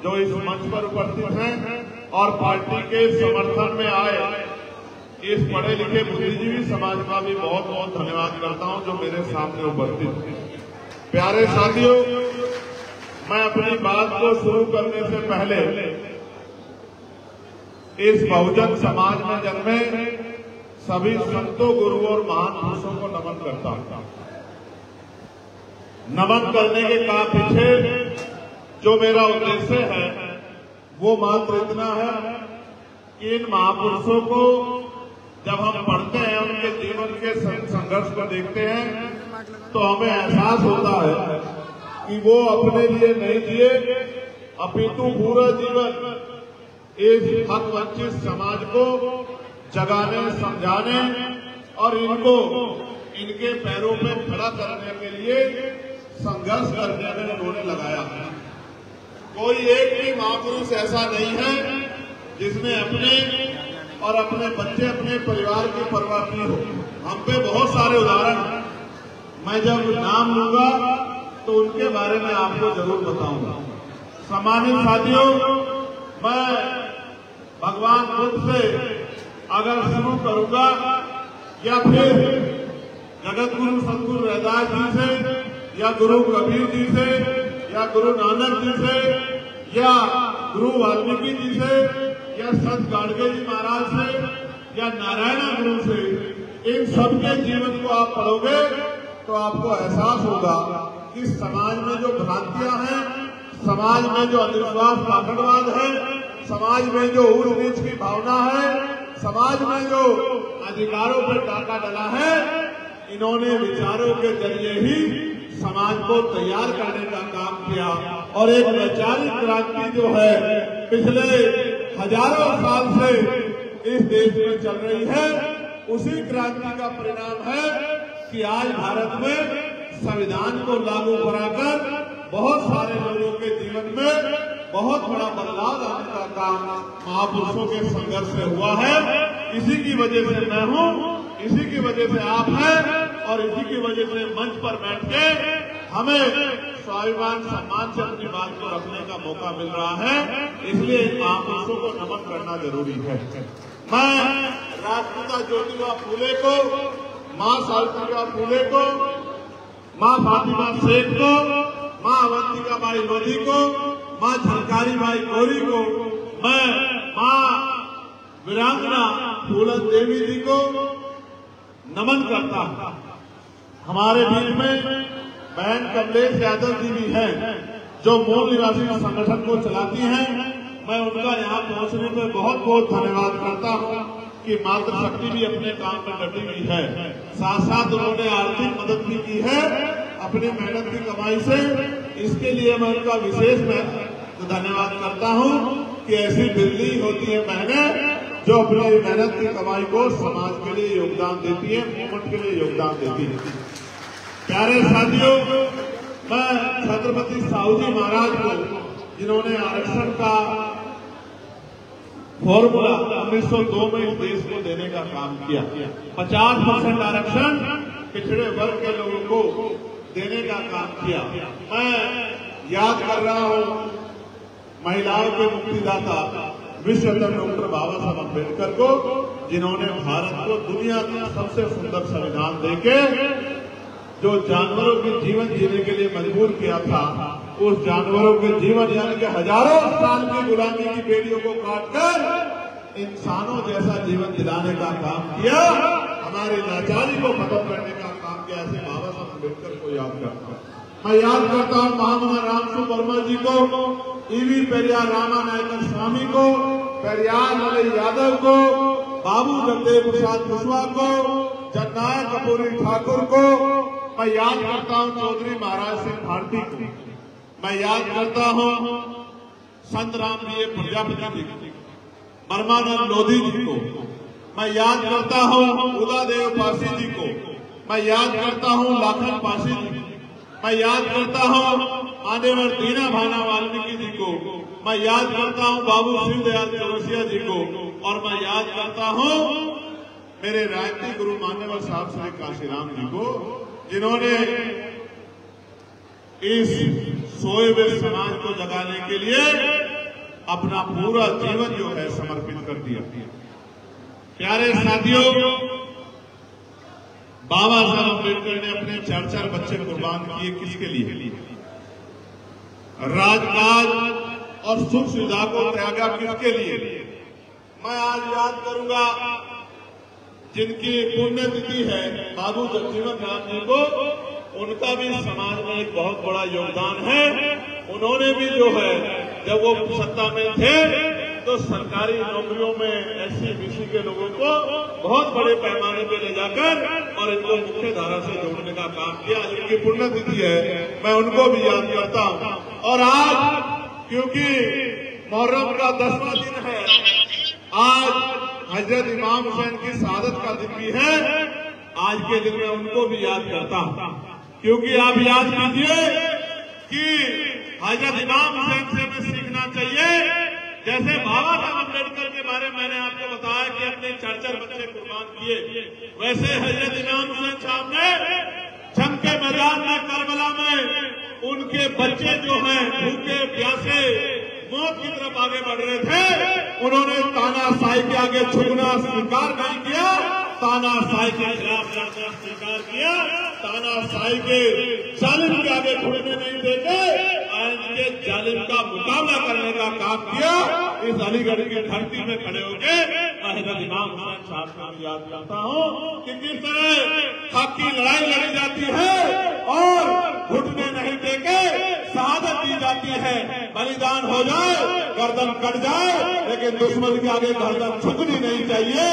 जो इस मंच पर उपस्थित हैं और पार्टी के समर्थन में आए इस पढ़े लिखे बुद्धिजीवी समाज का भी बहुत बहुत धन्यवाद करता हूं जो मेरे सामने उपस्थित हैं। प्यारे साथियों, मैं अपनी बात को शुरू करने से पहले इस बहुजन समाज में जन्मे सभी संतों, गुरुओं और महान पुरुषों को नमन करता हूं। नमन करने के काम पीछे जो मेरा उद्देश्य है वो मात्र इतना है कि इन महापुरुषों को जब हम पढ़ते हैं, उनके जीवन के संघर्ष को देखते हैं, तो हमें एहसास होता है कि वो अपने लिए नहीं जिए, अपितु पूरा जीवन इस हक वंचित समाज को जगाने, समझाने और इनको इनके पैरों पे खड़ा करने के लिए संघर्ष करने में उन्होंने लगाया है। कोई एक भी महापुरुष ऐसा नहीं है जिसने अपने और अपने बच्चे, अपने परिवार की परवाह की हो। हम पे बहुत सारे उदाहरण हैं। मैं जब नाम लूंगा तो उनके बारे में आपको जरूर बताऊंगा। सम्मानित साथियों, मैं भगवान बुद्ध से अगर शुरू करूंगा या फिर जगत गुरु सतगुरु रैदास जी से या गुरु कबीर जी से या गुरु नानक जी से या गुरु वाल्मीकि जी से या संत गाडगे जी महाराज से या नारायण गुरु से, इन सबके जीवन को आप पढ़ोगे तो आपको एहसास होगा कि समाज में जो भ्रांतियां हैं, समाज में जो अंधविश्वास, पाखंडवाद है, समाज में जो ऊंच नीच की भावना है, समाज में जो अधिकारों पर डाका डला है, इन्होंने विचारों के जरिए ही समाज को तैयार करने का काम किया और एक वैचारिक क्रांति जो है पिछले हजारों साल से इस देश में चल रही है, उसी क्रांति का परिणाम है कि आज भारत में संविधान को लागू कराकर बहुत सारे लोगों के जीवन में बहुत बड़ा बदलाव लाने का काम महापुरुषों के संघर्ष से हुआ है। इसी की वजह से मैं हूँ, इसी की वजह से आप हैं और इसी की वजह से मंच पर बैठ के हमें स्वाभिमान सम्मान से अपनी बात को रखने का मौका मिल रहा है। इसलिए इन महापुरुषों को नमन करना जरूरी है। मैं राष्ट्रपिता ज्योतिबा फूले को, माँ सावित्रीबाई फूले को, माँ फातिमा शेख को, माँ अवंतिका बाई लोधी को, माँ झलकारी बाई गौरी को, मैं माँ वीरांगना फूलन देवी जी को नमन करता हूँ। हमारे बीच में बहन कमलेश यादव जी भी हैं जो मूल निवासी संगठन को चलाती हैं। मैं उनका यहाँ पहुँचने पर बहुत बहुत धन्यवाद करता हूँ कि मातृशक्ति भी अपने काम में डटी हुई है। साथ साथ उन्होंने आर्थिक मदद भी की है अपनी मेहनत की कमाई से। इसके लिए मैं उनका विशेष धन्यवाद करता हूँ कि ऐसी दिल्ली होती है बहनें जो अपनी मेहनत की कमाई को समाज के लिए योगदान देती है, मूवमेंट के लिए योगदान देती है। प्यारे साथियों, मैं छत्रपति साहू जी महाराज को, जिन्होंने आरक्षण का फॉर्मूला 1902 में इस देश को देने का काम किया, 50% आरक्षण पिछड़े वर्ग के लोगों को देने का काम किया। मैं याद कर रहा हूँ महिलाओं के मुक्तिदाता विश्व डॉक्टर बाबा साहब अम्बेडकर को, जिन्होंने भारत को दुनिया का सबसे सुंदर संविधान देके जो जानवरों के जीवन जीने के लिए मजबूर किया था, उस जानवरों के जीवन यानी कि हजारों साल की गुलामी की बेड़ियों को काटकर इंसानों जैसा जीवन दिलाने का काम किया, हमारी लाचारी को खत्म करने का काम किया। ऐसे बाबा साहब अम्बेडकर को याद करता हूँ। मैं याद करता हूँ महामना रामसु वर्मा जी को, ईवी पेरियार रामानायकन स्वामी को, पेरियार मलई यादव को, बाबू जगदेव प्रसाद कुशवाहा को, जननायक कपूरी ठाकुर को। मैं याद करता हूँ चौधरी महाराज सिंह भारती को। मैं याद करता हूँ संत रामप्रिय प्रजापति जी को, परमानंद लोधी जी को। मैं याद करता हूँ उदादेव पासी जी को। मैं याद करता हूँ लाखन पासी जी को। मैं याद करता हूँ मान्यवर दीना भाना वाल्मीकि जी को। मैं याद करता हूँ बाबू शिवदयाल चौरसिया जी को। और मैं याद करता हूँ मेरे राजनीतिक गुरु मान्यवर साहब श्री काशीराम जी को, जिन्होंने इस सोए हुए समाज को जगाने के लिए अपना पूरा जीवन जो है समर्पित कर दिया। प्यारे साथियों, बाबा साहब अम्बेडकर ने अपने 4-4 बच्चे कुर्बान किए किसके लिए? राजकाज और सुख सुविधा को त्यागा किसके लिए? मैं आज याद करूंगा जिनकी पुण्यतिथि है बाबू जगजीवन राम जी को, उनका भी समाज में एक बहुत बड़ा योगदान है। उन्होंने भी जो है जब वो सत्ता में थे तो सरकारी नौकरियों में एससी बीसी के लोगों को बहुत बड़े पैमाने पे ले जाकर और इनको मुख्य धारा से जोड़ने का काम किया। जिनकी पुण्यतिथि है मैं उनको भी याद करता हूँ। और आज क्योंकि मुहर्रम का 10वां दिन है, आज हजरत इमाम हुसैन की शहादत का दिन भी है, आज के दिन में उनको भी याद करता हूँ। क्योंकि आप याद कीजिए कि हजरत इमाम हुसैन से हमें सीखना चाहिए। जैसे बाबा साहब अम्बेडकर के बारे में मैंने आपको बताया कि अपने 4-4 बच्चे कुर्बान किए, वैसे हजरत इमाम हुसैन साहब ने जंग के मैदान में करबला में उनके बच्चे जो हैं भूखे प्यासे मौत की तरफ आगे बढ़ रहे थे, उन्होंने तानाशाही के आगे झुकना स्वीकार नहीं किया, तानाशाही के खिलाफ लड़ना स्वीकार किया, तानाशाही के जालिम के आगे झुकने नहीं देते, इनके जालिम का मुकाबला करने का काम किया। इस अलीगढ़ की धरती में खड़े होकर हजरत इमाम हुसैन साहब को याद करता हूँ कि किस तरह हक की लड़ाई लड़ी जाती है और घुटने नहीं देके शहादत दी जाती है। बलिदान हो जाए, गर्दन कट जाए, लेकिन दुश्मन के आगे गर्दन झुकनी नहीं चाहिए।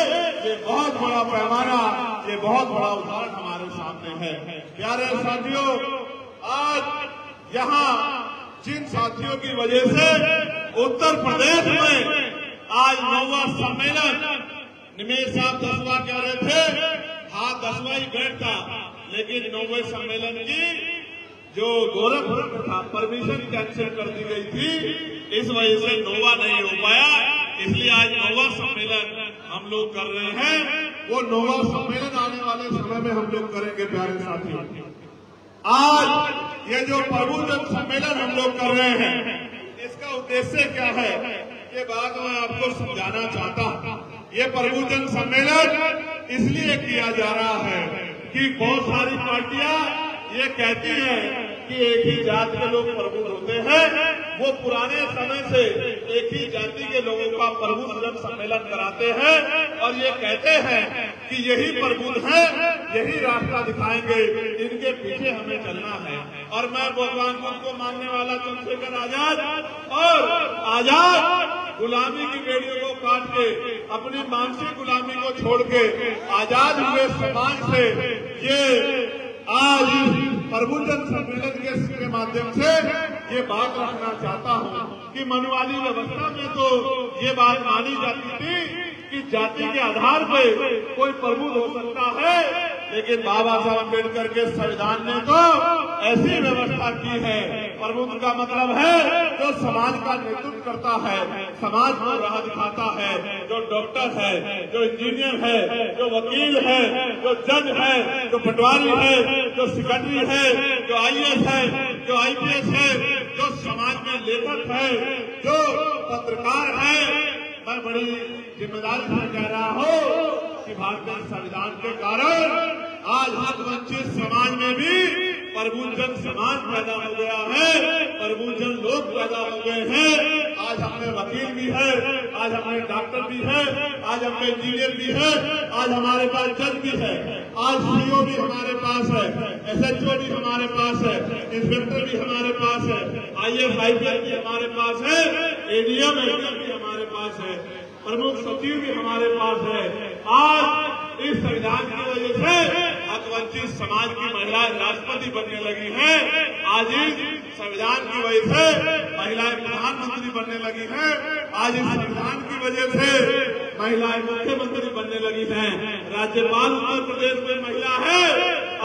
ये बहुत बड़ा पैमाना, ये बहुत बड़ा उदाहरण हमारे सामने है। प्यारे साथियों, आज यहाँ जिन साथियों की वजह से उत्तर प्रदेश में आज 9वां सम्मेलन, निमेश साहब 10वां कह रहे थे, हाँ 10वां ही बैठ था, लेकिन 9वें सम्मेलन की जो गोरखपुर में था परमिशन कैंसिल कर दी गई थी, इस वजह से 9वां नहीं हो पाया। इसलिए आज 9वां सम्मेलन हम लोग कर रहे हैं। वो 9वां सम्मेलन आने वाले समय में हम लोग करेंगे। प्यारे साथियों, आज ये जो प्रबुद्धन सम्मेलन हम लोग कर रहे हैं, इसका उद्देश्य क्या है ये बात मैं आपको समझाना चाहता हूँ। ये प्रबुद्धन सम्मेलन इसलिए किया जा रहा है कि बहुत सारी पार्टियां ये कहती हैं कि एक ही जात के लोग प्रबुद्ध होते हैं। वो पुराने समय से एक ही जाति के लोगों का प्रबुद्धन सम्मेलन कराते हैं और ये कहते हैं कि यही प्रबुद्ध है, यही रास्ता दिखाएंगे, इनके पीछे हमें चलना है। और मैं भगवान बुद्ध को मानने वाला चंद्रशेखर आजाद और आजाद गुलामी की बेड़ियों को काट के अपनी मानसिक गुलामी को छोड़ के आजाद हुए समाज से ये आज प्रबुद्धन सम्मेलन के माध्यम से ये बात रखना चाहता हूँ कि मनुवादी व्यवस्था में तो ये बात मानी जाती थी कि जाति के आधार पर कोई प्रबुद्ध हो सकता है, लेकिन बाबा साहब अम्बेडकर के संविधान ने तो ऐसी व्यवस्था की है। प्रबुद्ध का मतलब है जो समाज का नेतृत्व करता है, समाज को राह दिखाता है, जो डॉक्टर है, जो इंजीनियर है, जो वकील है, जो जज है, जो पटवारी है, जो सेक्रेटरी है, जो आईएएस है, जो आईपीएस है, जो समाज में लेखक है, जो पत्रकार है। मैं बड़ी जिम्मेदारी से कह रहा हूँ कि भारतीय संविधान के कारण आज हक वंचित समाज में भी प्रबुद्धन समाज पैदा हो गया है, प्रबुद्धन लोग पैदा हो गए हैं। आज हमें वकील भी है, आज हमें डॉक्टर भी है, आज हमें इंजीनियर भी है, आज हमारे पास जज भी है, आज सीओ भी हमारे पास है, एसएचओ भी हमारे पास है, इंस्पेक्टर भी हमारे पास है, आईएएस आईपीएस भी हमारे पास है, एडीएम एडीएम भी हमारे पास है, प्रमुख सचिव भी हमारे पास है। आज इस संविधान की वजह से हक वंचित समाज की महिलाएं राष्ट्रपति बनने लगी हैं। आज इस संविधान की वजह से महिलाएं प्रधानमंत्री बनने लगी हैं। आज इस संविधान की वजह से महिलाएं मुख्यमंत्री बनने लगी हैं। राज्यपाल उत्तर प्रदेश में महिला है।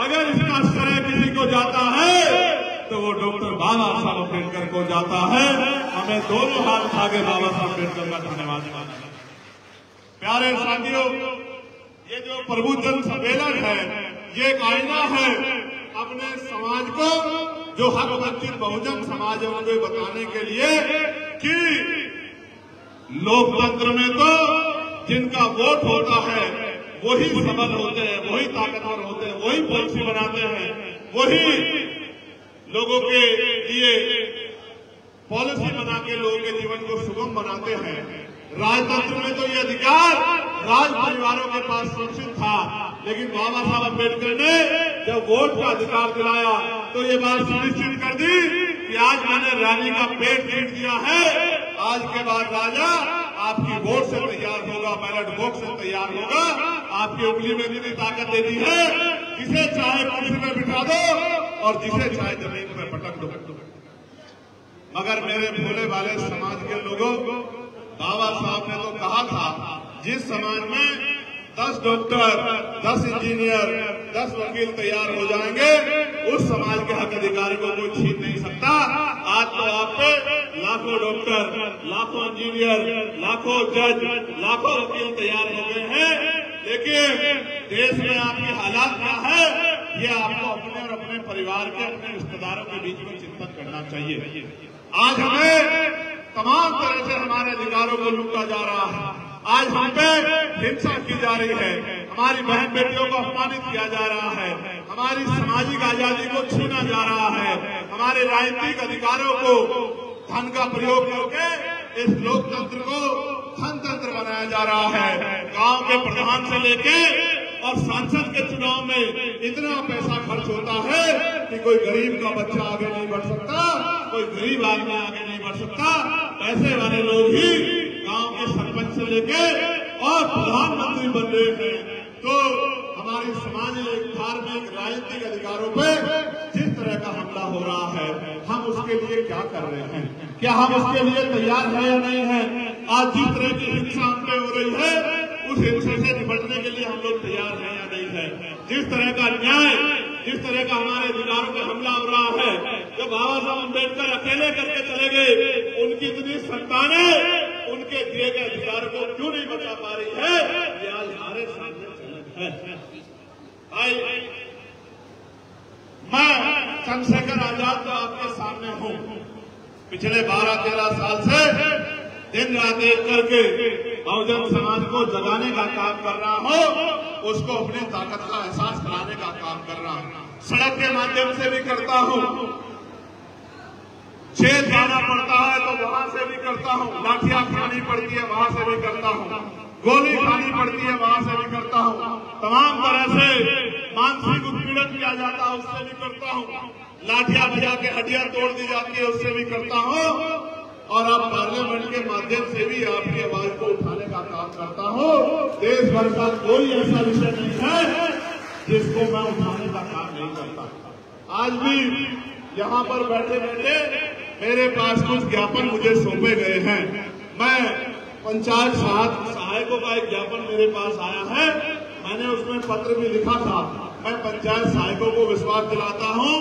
अगर इसका श्रेय किसी को जाता है तो वो डॉक्टर बाबा साहब अम्बेडकर को जाता है। हमें दोनों हाथ उठा के बाबा साहब अम्बेडकर का धन्यवाद देना है। प्यारे साथियों, ये जो प्रबुद्धन सम्मेलन है ये एक आईना है अपने समाज को, जो हक वंचित बहुजन समाज है उनको बताने के लिए कि लोकतंत्र में तो जिनका वोट होता है वही सबल होते हैं, वही ताकतवर होते हैं, वही पॉलिसी बनाते हैं, वही लोगों के लिए पॉलिसी बना के लोगों के जीवन को सुगम बनाते हैं। राजतंत्र में तो ये अधिकार राज परिवारों के पास सुरक्षित था, लेकिन बाबा साहब अम्बेडकर ने जब वोट का अधिकार दिलाया तो ये बात सुनिश्चित कर दी कि आज मैंने रानी का पेट छीट दिया है, आज के बाद राजा आपकी वोट से तैयार होगा, बैलेट बॉक्स से तैयार होगा, आपकी उंगली में इतनी ताकत दे दी है, जिसे चाहे कुर्सी में बिठा दो और जिसे चाहे जमीन पर पटक दो। मगर मेरे भोले भाले समाज के लोगों, बाबा साहब ने तो कहा था जिस समाज में 10 डॉक्टर, 10 इंजीनियर, 10 वकील तैयार हो जाएंगे, उस समाज के हक अधिकार को कोई छीन नहीं सकता। आज तो आप पे लाखों डॉक्टर, लाखों इंजीनियर, लाखों जज, लाखों वकील तैयार हो गए हैं, लेकिन देश में आपके हालात क्या है, ये आपको अपने और अपने परिवार के, अपने रिश्तेदारों के बीच में चिंतन करना चाहिए। आज हमें तमाम तरह से हमारे अधिकारों को लूटा जा रहा है, आज हम पे हिंसा की जा रही है, हमारी बहन बेटियों को अपमानित किया जा रहा है, हमारी सामाजिक आजादी को छीना जा रहा है, हमारे राजनीतिक अधिकारों को धन का प्रयोग करके इस लोकतंत्र को धनतंत्र बनाया जा रहा है। गांव के प्रधान से लेके और सांसद के चुनाव में इतना पैसा खर्च होता है कि कोई गरीब का बच्चा आगे नहीं बढ़ सकता, कोई गरीब आदमी आगे नहीं बढ़ सकता। पैसे वाले लोग ही गांव के सरपंच से लेके और प्रधानमंत्री बन रहे हैं। तो हमारी सामाजिक, धार्मिक, राजनीतिक अधिकारों पे जिस तरह का हमला हो रहा है, हम उसके लिए क्या कर रहे हैं? क्या हम उसके लिए तैयार हैं या नहीं है? आज जिस तरह की हिंसा हम पे हो रही है, उस हिंसा से निपटने के लिए हम लोग तैयार हैं या नहीं है? जिस तरह का न्याय, जिस तरह का हमारे अधिकारों पे हमला हो रहा है, जब बाबा साहब अम्बेडकर अकेले करके चले गए, उनकी इतनी संतानें उनके दिए गए अधिकारों को क्यों नहीं बचा पा रही है, ये आज हमारे सामने चैलेंज है। मैं चंद्रशेखर आजाद तो आपके सामने हूं, पिछले 12-13 साल से दिन रात एक करके बहुजन समाज को जगाने का काम कर रहा हूं, उसको अपनी ताकत का एहसास कराने का काम कर रहा हूं। सड़क के माध्यम से भी करता हूं, जेल जाना पड़ता है तो वहां से भी करता हूं, लाठियां खानी पड़ती है वहां से भी करता हूं, गोली खानी पड़ती है वहां से भी करता हूं, तमाम तरह से मानसिक उत्पीड़न किया जाता है उससे भी करता हूं, लाठियां बजा के हड्डियां तोड़ दी जाती है उससे भी करता हूं, और अब पार्लियामेंट के माध्यम से भी आपकी आवाज को उठाने का काम करता हूं। देश भर का कोई ऐसा विषय नहीं है जिसको मैं उठाने का काम नहीं करता। आज भी यहाँ पर बैठे बैठे मेरे पास कुछ ज्ञापन मुझे सौंपे गए हैं। मैं पंचायत सहायकों का एक ज्ञापन मेरे पास आया है, मैंने उसमें पत्र भी लिखा था। मैं पंचायत सहायकों को विश्वास दिलाता हूं,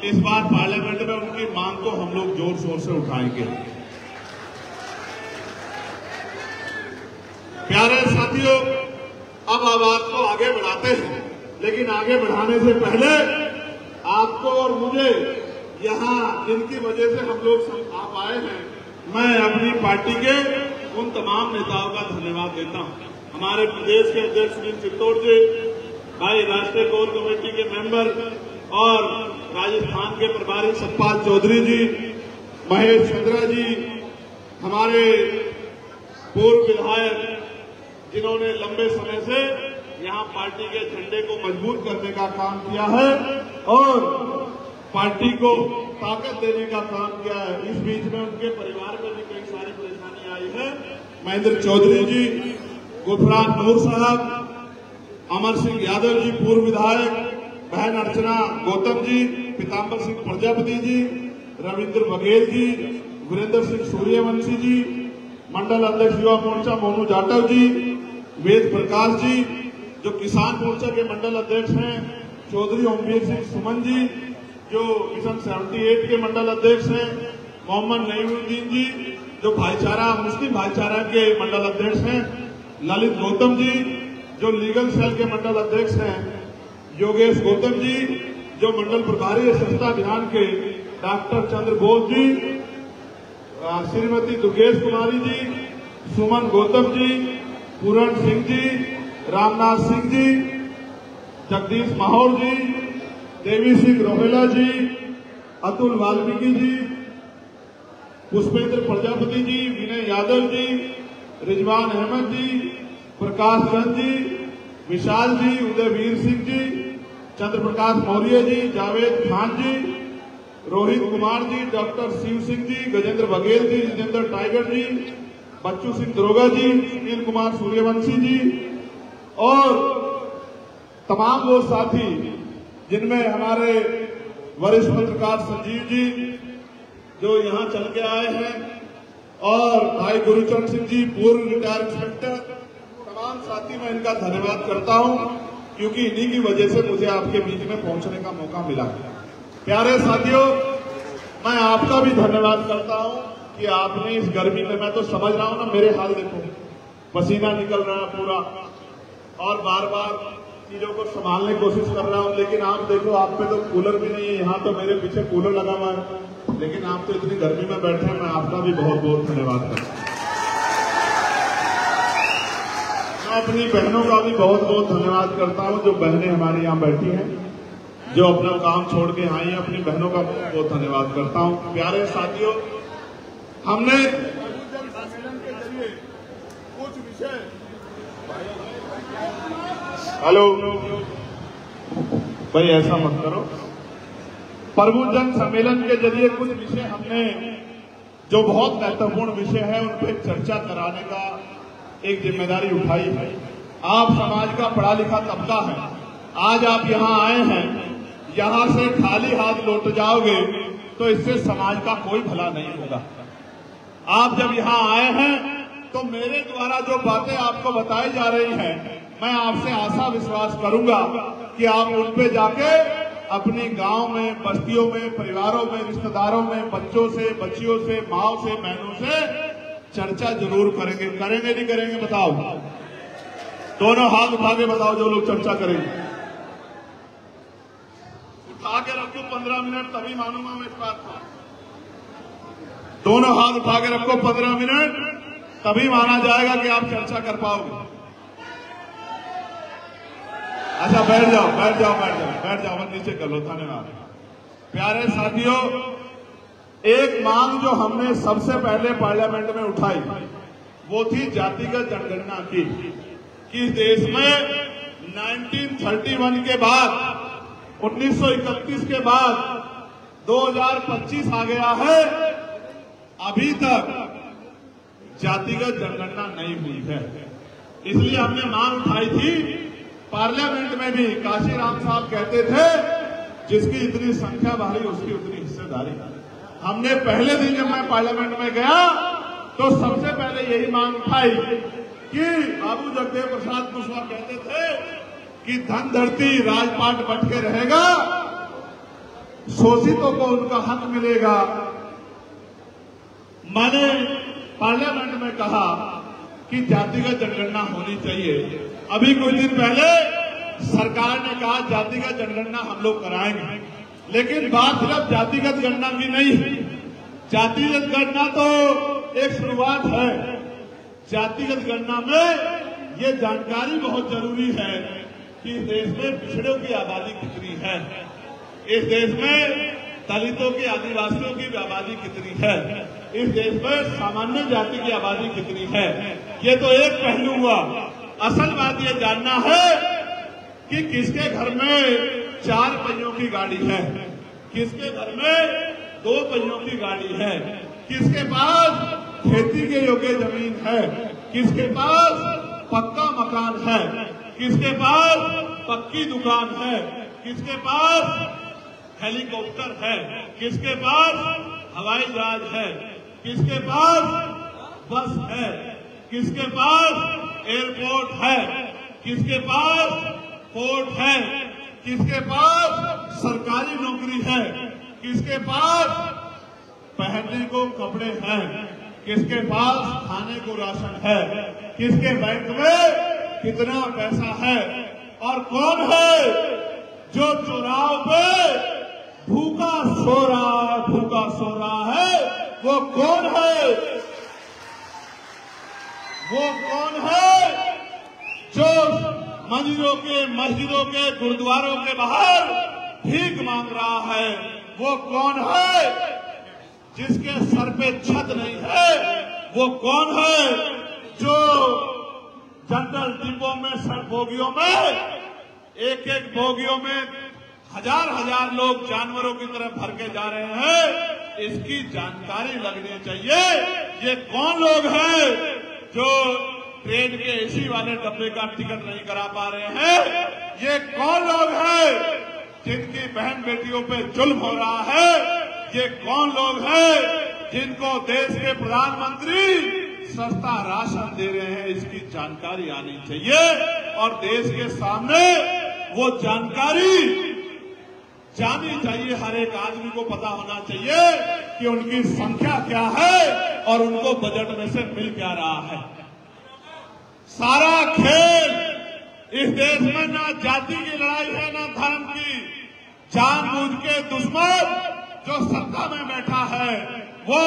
इस बार पार्लियामेंट में उनकी मांग को हम लोग जोर शोर से उठाएंगे। प्यारे साथियों, अब आवाज को आगे बढ़ाते हैं, लेकिन आगे बढ़ाने से पहले आपको और मुझे यहाँ जिनकी वजह से हम लोग आप आए हैं, मैं अपनी पार्टी के उन तमाम नेताओं का धन्यवाद देता हूँ। हमारे प्रदेश के अध्यक्ष सुनील चित्तौड़ जी, भाई राष्ट्रीय कोर कमेटी के मेंबर और राजस्थान के प्रभारी सतपाल चौधरी जी, महेश चंद्रा जी, हमारे पूर्व विधायक जिन्होंने लंबे समय से यहाँ पार्टी के झंडे को मजबूत करने का काम किया है और पार्टी को ताकत देने का काम किया है। इस बीच में उनके परिवार में भी कई सारी परेशानी आई है। महेंद्र चौधरी जी, गुफरान नूर साहब, अमर सिंह यादव जी पूर्व विधायक, बहन अर्चना गौतम जी, पीताम्बर सिंह प्रजापति जी, रविंद्र बघेल जी, वीरेंद्र सिंह सूर्यवंशी जी, मंडल अध्यक्ष युवा मोर्चा मोनू जाटव जी, वेद प्रकाश जी जो किसान मोर्चा के मंडल अध्यक्ष हैं, चौधरी ओमवीर सिंह सुमन जी जो मिशन 78 के मंडल अध्यक्ष हैं, मोहम्मद नईमुद्दीन जी जो मुस्लिम भाईचारा के मंडल अध्यक्ष हैं, ललित गौतम जी जो लीगल सेल के मंडल अध्यक्ष हैं, योगेश गौतम जी जो मंडल प्रभारी स्वच्छता अभियान के, डॉक्टर चंद्र बोस जी, श्रीमती दुर्गेश कुमारी जी, सुमन गौतम जी, पूरण सिंह जी, रामनाथ सिंह जी, जगदीश माहौर जी, देवी सिंह रोहेला जी, अतुल वाल्मीकि जी, पुष्पेंद्र प्रजापति जी, विनय यादव जी, रिजवान अहमद जी, प्रकाश चंद जी, विशाल जी, उदयवीर सिंह जी, चंद्र प्रकाश मौर्य जी, जावेद खान जी, रोहित कुमार जी, डॉक्टर शिव सिंह जी, गजेंद्र बघेल जी, जितेंद्र टाइगर जी, बच्चू सिंह दरोगा जी, सुनील कुमार सूर्यवंशी जी और तमाम वो साथी जिनमें हमारे वरिष्ठ पत्रकार संजीव जी जो यहाँ चल के आए हैं और भाई गुरुचरण सिंह जी, पूर्व रिटायर इंस्पेक्टर, तमाम साथी, मैं इनका धन्यवाद करता हूं क्योंकि इन्हीं की वजह से मुझे आपके बीच में पहुंचने का मौका मिला। प्यारे साथियों, मैं आपका भी धन्यवाद करता हूं कि आपने इस गर्मी में, मैं तो समझ रहा हूं ना, मेरे हाल देखो, पसीना निकल रहा है पूरा और बार बार चीजों को संभालने की कोशिश कर रहा हूं, लेकिन आप देखो, आप पे तो कूलर भी नहीं है, यहाँ तो मेरे पीछे कूलर लगा हुआ है, लेकिन आप तो इतनी गर्मी में बैठे हैं। मैं आपका भी बहुत बहुत धन्यवाद करता हूं। मैं अपनी बहनों का भी बहुत बहुत धन्यवाद करता हूं, जो बहनें हमारी यहाँ बैठी हैं, जो अपना काम छोड़ के आई हैं, अपनी बहनों का बहुत बहुत धन्यवाद करता हूं। प्यारे साथियों, हमने सम्मेलन के जरिए कुछ विषय, हेलो भाई ऐसा मत करो, प्रबुद्धजन सम्मेलन के जरिए कुछ विषय हमने, जो बहुत महत्वपूर्ण विषय है, उन पर चर्चा कराने का एक जिम्मेदारी उठाई है। आप समाज का पढ़ा लिखा तबका है, आज आप यहाँ आए हैं, यहाँ से खाली हाथ लौट जाओगे तो इससे समाज का कोई भला नहीं होगा। आप जब यहाँ आए हैं तो मेरे द्वारा जो बातें आपको बताई जा रही हैं, मैं आपसे आशा विश्वास करूंगा कि आप उन पे जाके अपने गांव में, बस्तियों में, परिवारों में, रिश्तेदारों में, बच्चों से, बच्चियों से, माओ से, बहनों से चर्चा जरूर करेंगे। करेंगे नहीं करेंगे बताओ? दोनों हाथ उठा के बताओ जो लोग चर्चा करेंगे। उठा के रखो 15 मिनट, तभी मानूंगा मैं इस बात को। दोनों हाथ उठा के रखो 15 मिनट, तभी माना जाएगा कि आप चर्चा कर पाओगे। अच्छा बैठ जाओ, बैठ जाओ, बैठ जाओ, बैठ जाओ, मत नीचे कर लो। धन्यवाद। प्यारे साथियों, एक मांग जो हमने सबसे पहले पार्लियामेंट में उठाई वो थी जातिगत जनगणना की, कि इस देश में 1931 के बाद, 1931 के बाद 2025 आ गया है, अभी तक जातिगत जनगणना नहीं हुई है। इसलिए हमने मांग उठाई थी पार्लियामेंट में भी। काशीराम साहब कहते थे जिसकी इतनी संख्या भारी उसकी उतनी हिस्सेदारी। हमने पहले दिन जब मैं पार्लियामेंट में गया तो सबसे पहले यही मांग उठाई कि बाबू जगदेव प्रसाद कुशवाहा कहते थे कि धन धरती राजपाट बट के रहेगा, शोषितों को उनका हक मिलेगा। मैंने पार्लियामेंट में कहा कि जातिगत जनगणना होनी चाहिए। अभी कुछ दिन पहले सरकार ने कहा जातिगत जनगणना हम लोग कराएंगे, लेकिन बात सिर्फ जातिगत गणना की नहीं है। जातिगत गणना तो एक शुरुआत है। जातिगत गणना में ये जानकारी बहुत जरूरी है कि इस देश में पिछड़ों की आबादी कितनी है, इस देश में दलितों की, आदिवासियों की आबादी कितनी है, इस देश में सामान्य जाति की आबादी कितनी है। ये तो एक पहलू हुआ। असल बात ये जानना है कि किसके घर में 4 पहियों की गाड़ी है, किसके घर में 2 पहियों की गाड़ी है, किसके पास खेती के योग्य जमीन है, किसके पास पक्का मकान है, किसके पास पक्की दुकान है, किसके पास हेलीकॉप्टर है, किसके पास हवाई जहाज है, किसके पास बस है, किसके पास एयरपोर्ट है, किसके पास पोर्ट है, किसके पास सरकारी नौकरी है, किसके पास पहनने को कपड़े हैं, किसके पास खाने को राशन है, किसके बैंक में कितना पैसा है, और कौन है जो चुनाव पे भूखा सो रहा है, वो कौन है? वो कौन है जो मंदिरों के, मस्जिदों के, गुरुद्वारों के बाहर भीख मांग रहा है? वो कौन है जिसके सर पे छत नहीं है? वो कौन है जो जनरल डिब्बों में, बोगियों में, एक एक बोगियों में हजार हजार लोग जानवरों की तरह भर के जा रहे हैं? इसकी जानकारी लगनी चाहिए। ये कौन लोग हैं जो ट्रेन के एसी वाले डब्बे का टिकट नहीं करा पा रहे हैं? ये कौन लोग हैं जिनकी बहन बेटियों पे जुल्म हो रहा है? ये कौन लोग हैं जिनको देश के प्रधानमंत्री सस्ता राशन दे रहे हैं? इसकी जानकारी आनी चाहिए और देश के सामने वो जानकारी जानी चाहिए। हर एक आदमी को पता होना चाहिए कि उनकी संख्या क्या है और उनको बजट में से मिल क्या रहा है। सारा खेल इस देश में ना जाति की लड़ाई है ना धर्म की। जानबूझ के दुश्मन जो सत्ता में बैठा है वो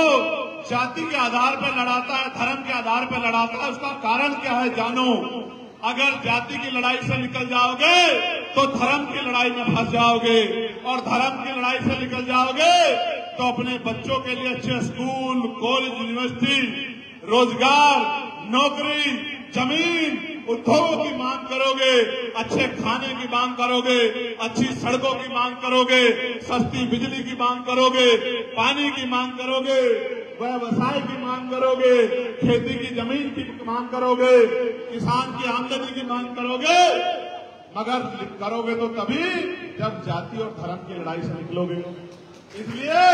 जाति के आधार पर लड़ाता है, धर्म के आधार पर लड़ाता है। उसका कारण क्या है जानो। अगर जाति की लड़ाई से निकल जाओगे तो धर्म की लड़ाई में फंस जाओगे, और धर्म की लड़ाई से निकल जाओगे तो अपने बच्चों के लिए अच्छे स्कूल, कॉलेज, यूनिवर्सिटी, रोजगार, नौकरी, जमीन, उद्योगों की मांग करोगे, अच्छे खाने की मांग करोगे, अच्छी सड़कों की मांग करोगे, सस्ती बिजली की मांग करोगे, पानी की मांग करोगे, व्यवसाय की मांग करोगे, खेती की जमीन की मांग करोगे, किसान की आमदनी की मांग करोगे। मगर करोगे तो तभी जब जाति और धर्म की लड़ाई से निकलोगे। इसलिए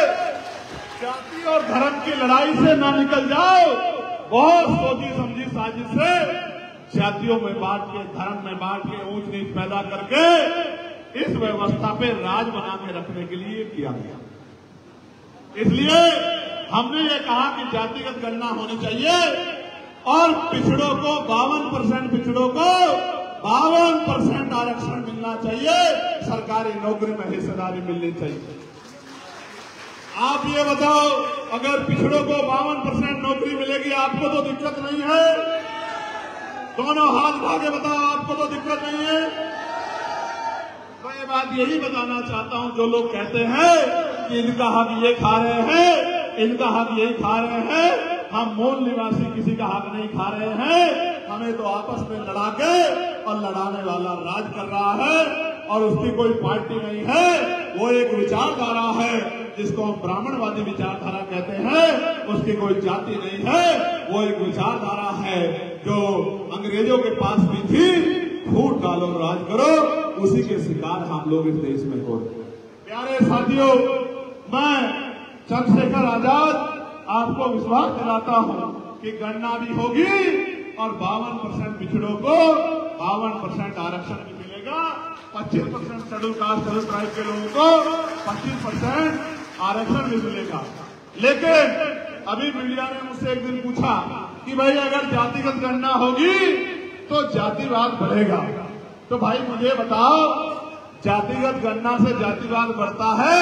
जाति और धर्म की लड़ाई से ना निकल जाओ। बहुत सोची समझी साजिश से जातियों में बांट के, धर्म में बांट के, ऊंच नीच पैदा करके इस व्यवस्था पे राज बना के रखने के लिए किया गया। इसलिए हमने ये कहा कि जातिगत गणना होनी चाहिए और पिछड़ों को 52% पिछड़ों को 52% आरक्षण मिलना चाहिए। सरकारी नौकरी में हिस्सेदारी मिलनी चाहिए। आप ये बताओ, अगर पिछड़ों को 52% नौकरी मिलेगी आपको तो दिक्कत नहीं है? दोनों हाथ उठा के बताओ, आपको तो दिक्कत नहीं है? तो ये बात यही बताना चाहता हूं, जो लोग कहते हैं कि इनका हक ये खा रहे हैं, इनका हक यही खा रहे हैं, हम मूल निवासी किसी का हक नहीं खा रहे हैं। हमें तो आपस में लड़ा के, और लड़ाने वाला राज कर रहा है और उसकी कोई पार्टी नहीं है। वो एक विचारधारा है जिसको हम ब्राह्मणवादी विचारधारा कहते हैं। उसकी कोई जाति नहीं है, वो एक विचारधारा है जो अंग्रेजों के पास भी थी। फूट डालो, राज करो, उसी के शिकार हम लोग इस देश में हो रहे हैं। प्यारे साथियों, मैं चंद्रशेखर आजाद आपको विश्वास दिलाता हूं कि गणना भी होगी और 52% पिछड़ों को 52% आरक्षण भी मिलेगा। 25% शेड्यूल कास्ट, शेड्यूल ट्राइब के लोगों को 25% आरक्षण भी मिलेगा। लेकिन अभी मीडिया ने मुझसे एक दिन पूछा कि भाई अगर जातिगत गणना होगी तो जातिवाद बढ़ेगा। तो भाई मुझे बताओ, जातिगत गणना से जातिवाद बढ़ता है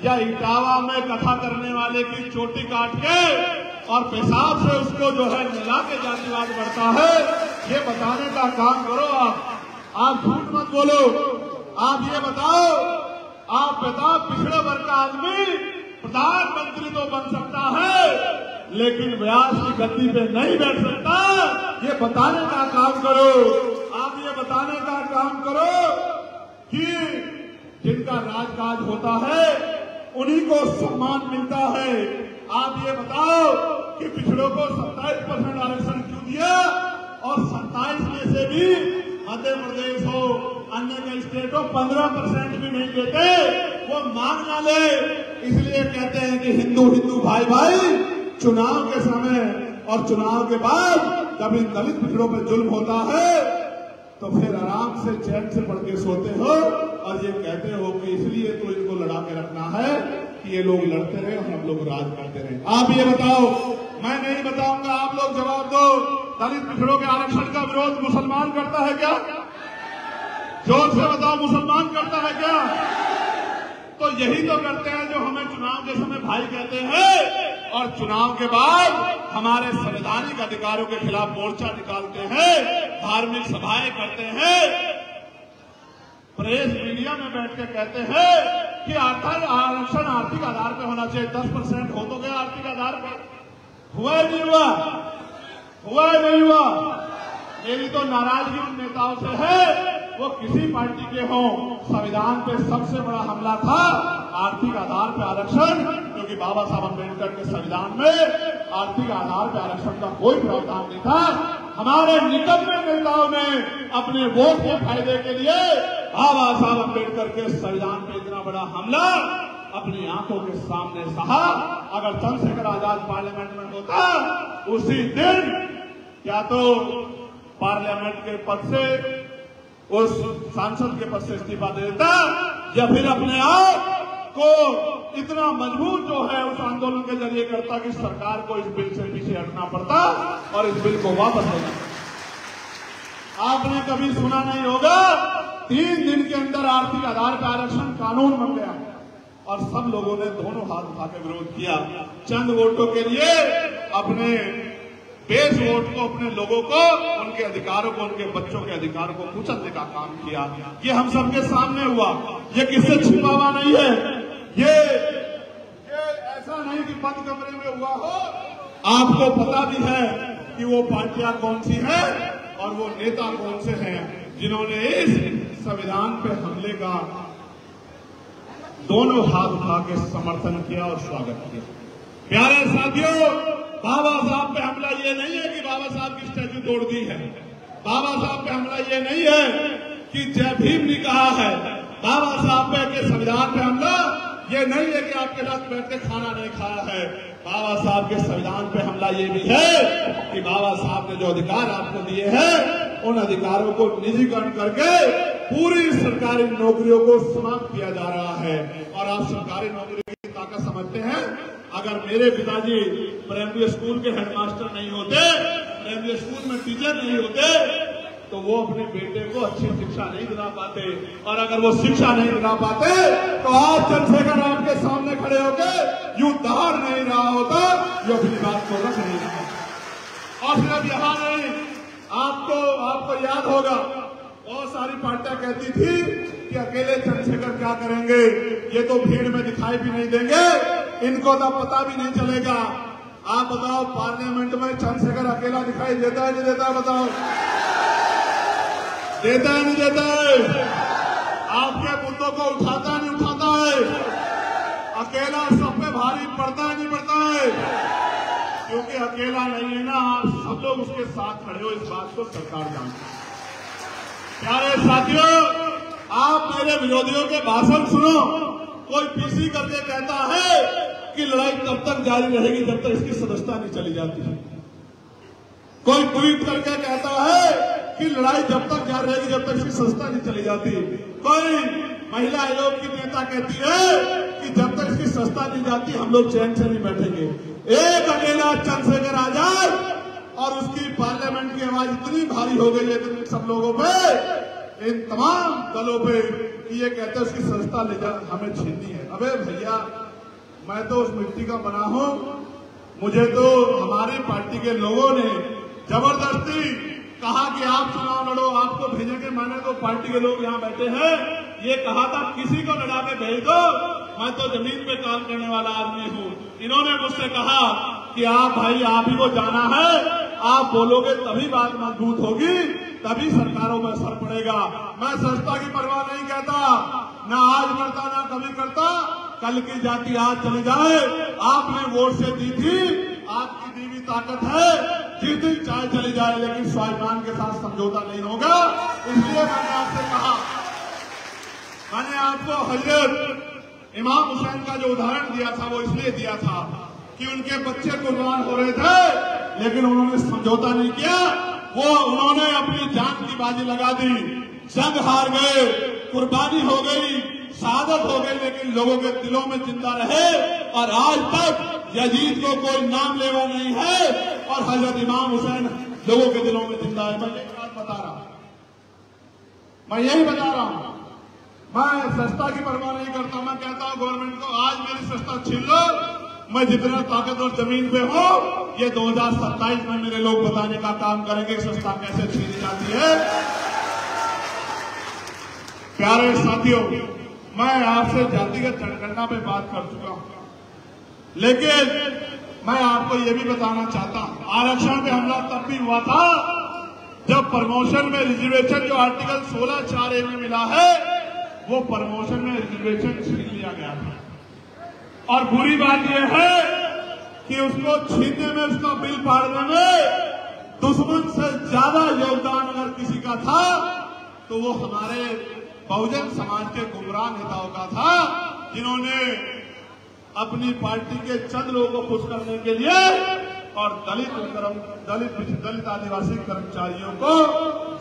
या इटावा में कथा करने वाले की चोटी काट के और पेशाब से उसको जो है मिला के जातिवाद बढ़ता है? ये बताने का काम करो। आप झूठ मत बोलो। आप ये बताओ, आप बताओ, पिछड़े वर्ग का आदमी प्रधानमंत्री तो बन सकता है लेकिन व्यास की गद्दी पे नहीं बैठ सकता। ये बताने का काम करो। आप ये बताने का काम करो कि जिनका राजकाज होता है उन्हीं को सम्मान मिलता है। आप ये बताओ कि पिछड़ों को 27% आरक्षण क्यों दिया और 27 में से भी मध्य प्रदेश हो, अन्य कई स्टेट हो 15% भी नहीं देते। वो मांग ना ले। इसलिए कहते हैं कि हिंदू हिंदू भाई भाई, चुनाव के समय और चुनाव के बाद जब इन दलित पिछड़ों पर जुल्म होता है तो फिर आराम से चैन से पढ़ के सोते हो और ये कहते हो कि इसलिए तो इनको लड़ा के रखना है कि ये लोग लड़ते रहे और हम लोग राज करते रहे। आप ये बताओ, मैं नहीं बताऊंगा, आप लोग जवाब दो। दलित पिछड़ों के आरक्षण का विरोध मुसलमान करता है क्या? जोर से बताओ, मुसलमान करता है क्या? तो यही तो करते हैं जो हमें चुनाव के समय भाई कहते हैं और चुनाव के बाद हमारे संवैधानिक अधिकारों के खिलाफ मोर्चा निकालते हैं, धार्मिक सभाएं करते हैं, प्रेस मीडिया में बैठ के कहते हैं कि आरक्षण आर्थिक आधार पर होना चाहिए। 10% हो तो गया आर्थिक आधार पर, हुआ ही नहीं हुआ, हुआ ही नहीं हुआ। मेरी तो नाराजगी उन नेताओं से है, वो किसी पार्टी के हों, संविधान पे सबसे बड़ा हमला था आर्थिक आधार पे आरक्षण, क्योंकि बाबा साहब अम्बेडकर के संविधान में आर्थिक आधार पे आरक्षण का कोई प्रावधान नहीं था। हमारे निकट में नेताओं ने अपने वोट के फायदे के लिए बाबा साहब अम्बेडकर के संविधान पे इतना बड़ा हमला अपनी आंखों के सामने सहा। अगर चंद्रशेखर आजाद पार्लियामेंट में होता, उसी दिन क्या तो पार्लियामेंट के पद से, उस सांसद के पद से इस्तीफा दे देता, या फिर अपने आप को इतना मजबूत जो है उस आंदोलन के जरिए करता कि सरकार को इस बिल से पीछे हटना पड़ता और इस बिल को वापस लेना। आपने कभी सुना नहीं होगा, 3 दिन के अंदर आर्थिक आधार पर आरक्षण कानून बन गया और सब लोगों ने दोनों हाथ उठा के विरोध किया। चंद वोटों के लिए अपने बेस वोट को, अपने लोगों को, उनके अधिकारों को, उनके बच्चों के अधिकारों को कुचलने का काम किया। ये हम सबके सामने हुआ, ये किससे छिपा हुआ नहीं है, ये ऐसा नहीं कि बंद कमरे में हुआ हो। आपको पता भी है कि वो पार्टियां कौन सी हैं और वो नेता कौन से हैं जिन्होंने इस संविधान पे हमले का दोनों हाथ उठा के समर्थन किया और स्वागत किया। प्यारे साथियों, बाबा साहब पे हमला ये नहीं है कि बाबा साहब की स्टैच्यू तोड़ दी है। बाबा साहब पे हमला ये नहीं है कि जय भीम ने कहा है। बाबा साहब पे के संविधान पे हमला ये नहीं है कि आपके साथ बैठ के खाना नहीं खाया है। बाबा साहब के संविधान पे हमला ये भी है कि बाबा साहब ने जो अधिकार आपको दिए हैं, उन अधिकारों को निजीकरण करके पूरी सरकारी नौकरियों को समाप्त किया जा रहा है। और आप सरकारी नौकरियों की ताकत समझते हैं। अगर मेरे पिताजी प्राइमरी स्कूल के हेडमास्टर नहीं होते, प्राइमरी स्कूल में टीचर नहीं होते, तो वो अपने बेटे को अच्छी शिक्षा नहीं दिला पाते। और अगर वो शिक्षा नहीं दिला पाते तो आज चंद्रशेखर आपके सामने खड़े होकर यूं दहाड़ नहीं रहा होता, जो अपनी बात को रख नहीं रहा। और सिर्फ यहाँ नहीं, आपको याद होगा, बहुत सारी पार्टियां कहती थी कि अकेले चंद्रशेखर क्या करेंगे, ये तो भीड़ में दिखाई भी नहीं देंगे, इनको तो पता भी नहीं चलेगा। आप बताओ, पार्लियामेंट में चंद्रशेखर अकेला दिखाई देता है नहीं देता है? बताओ, देता है नहीं देता है? आपके मुद्दों को उठाता नहीं उठाता है? अकेला सब पे भारी पड़ता है नहीं पड़ता है? क्योंकि अकेला नहीं है ना, आप सब लोग उसके साथ खड़े हो, इस बात को सरकार जानती है। प्यारे साथियों, आप मेरे विरोधियों के भाषण सुनो। कोई पीसी करके कहता है कि लड़ाई तब तक जारी रहेगी जब तक इसकी सदस्यता नहीं चली जाती है। कोई ट्वीट करके कहता है कि लड़ाई जब तक जारी रहेगी जब तक इसकी सदस्यता नहीं चली जाती। कोई महिला आयोग की नेता कहती है कि जब तक इसकी सदस्यता नहीं जाती हम लोग चैन से नहीं बैठेंगे। एक अकेला चंद्रशेखर आजाद और उसकी पार्लियामेंट की आवाज इतनी भारी हो गई है सब लोगों पे, इन तमाम दलों पे, कि ये कहते हैं उसकी सदस्यता ले जा हमें छीननी है। अबे भैया, मैं तो उस मिट्टी का बना हूं, मुझे तो हमारी पार्टी के लोगों ने जबरदस्ती कहा कि आप चुनाव लड़ो, आपको भेजेंगे। मैंने तो पार्टी के लोग यहाँ बैठे हैं, ये कहा था किसी को लड़ा के भेज दो, मैं तो जमीन पे काम करने वाला आदमी हूँ। इन्होंने मुझसे कहा कि आप भाई, आप ही को जाना है, आप बोलोगे तभी बात मजबूत होगी, तभी सरकारों में असर पड़ेगा। मैं सस्ता की परवाह नहीं कहता, ना आज करता ना कभी करता, कल की जाति आज चली जाए। आपने वोट से दी थी, आपकी दी हुई ताकत है, जिस दिन चाहे चली जाए, लेकिन स्वाभिमान के साथ समझौता नहीं होगा। इसलिए मैंने आपसे कहा, मैंने आपको हजरत इमाम हुसैन का जो उदाहरण दिया था वो इसलिए दिया था कि उनके बच्चे कुर्बान हो रहे थे, लेकिन उन्होंने समझौता नहीं किया। वो उन्होंने अपनी जान की बाजी लगा दी, जंग हार गए, कुर्बानी हो गई, शहादत हो गई, लेकिन लोगों के दिलों में जिंदा रहे। और आज तक यजीद को कोई नाम लेवा नहीं है और हजरत इमाम हुसैन लोगों के दिलों में जिंदा है। मैं एक बात बता रहा हूं, मैं यही बता रहा हूं, मैं सस्ता की परवाह नहीं करता। मैं कहता हूं गवर्नमेंट को, आज मेरी सस्ता छीन लो, मैं जितना ताकतवर जमीन पे हूं, ये 2027 में मेरे लोग बताने का काम करेंगे सत्ता कैसे छीनी जाती है। प्यारे साथियों, मैं आपसे जातिगत जनगणना पे बात कर चुका हूं, लेकिन मैं आपको ये भी बताना चाहता हूं, आरक्षण पे हमला तब भी हुआ था जब प्रमोशन में रिजर्वेशन जो आर्टिकल 16(4)A में मिला है, वो प्रमोशन में रिजर्वेशन छीन लिया गया था। और बुरी बात यह है कि उसको छीनने में, उसका बिल फाड़ने में दुश्मन से ज्यादा योगदान अगर किसी का था तो वो हमारे बहुजन समाज के गुमराह नेताओं का था, जिन्होंने अपनी पार्टी के चंद लोगों को खुश करने के लिए और दलित आदिवासी कर्मचारियों को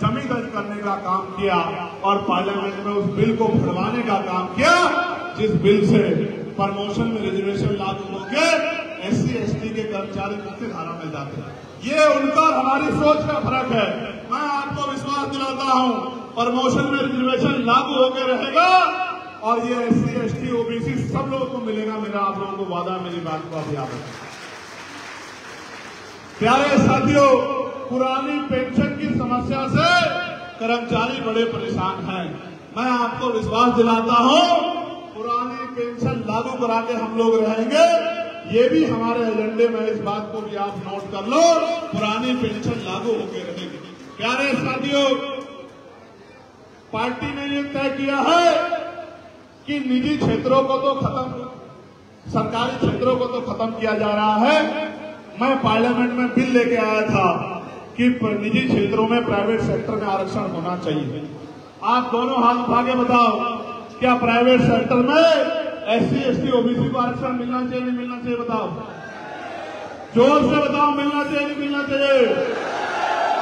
जमी दर्ज करने का काम किया और पार्लियामेंट में उस बिल को भरवाने का काम किया, जिस बिल से प्रमोशन में रिजर्वेशन लागू होकर SC/ST के कर्मचारी मुख्य धारा में जाते हैं। ये उनका और हमारी सोच का फर्क है। मैं आपको विश्वास दिलाता हूं, प्रमोशन में रिजर्वेशन लागू होकर रहेगा और ये SC/ST OBC सब लोगों को मिलेगा। मेरा आप लोगों को वादा, मेरी बात को आप याद रखें। प्यारे साथियों, पुरानी पेंशन की समस्या से कर्मचारी बड़े परेशान हैं। मैं आपको विश्वास दिलाता हूं, पुरानी पेंशन लागू करा के हम लोग रहेंगे। ये भी हमारे एजेंडे में, इस बात को भी आप नोट कर लो, पुरानी पेंशन लागू होकर रहेगी। प्यारे साथियों, पार्टी ने ये तय किया है कि निजी क्षेत्रों को तो खत्म, सरकारी क्षेत्रों को तो खत्म किया जा रहा है। मैं पार्लियामेंट में बिल लेके आया था कि निजी क्षेत्रों में, प्राइवेट सेक्टर में आरक्षण होना चाहिए। आप दोनों हाथ उठा के बताओ, क्या प्राइवेट सेक्टर में SC/ST OBC को आरक्षण मिलना चाहिए, नहीं मिलना चाहिए? बताओ, जोर से बताओ, मिलना चाहिए, नहीं मिलना चाहिए?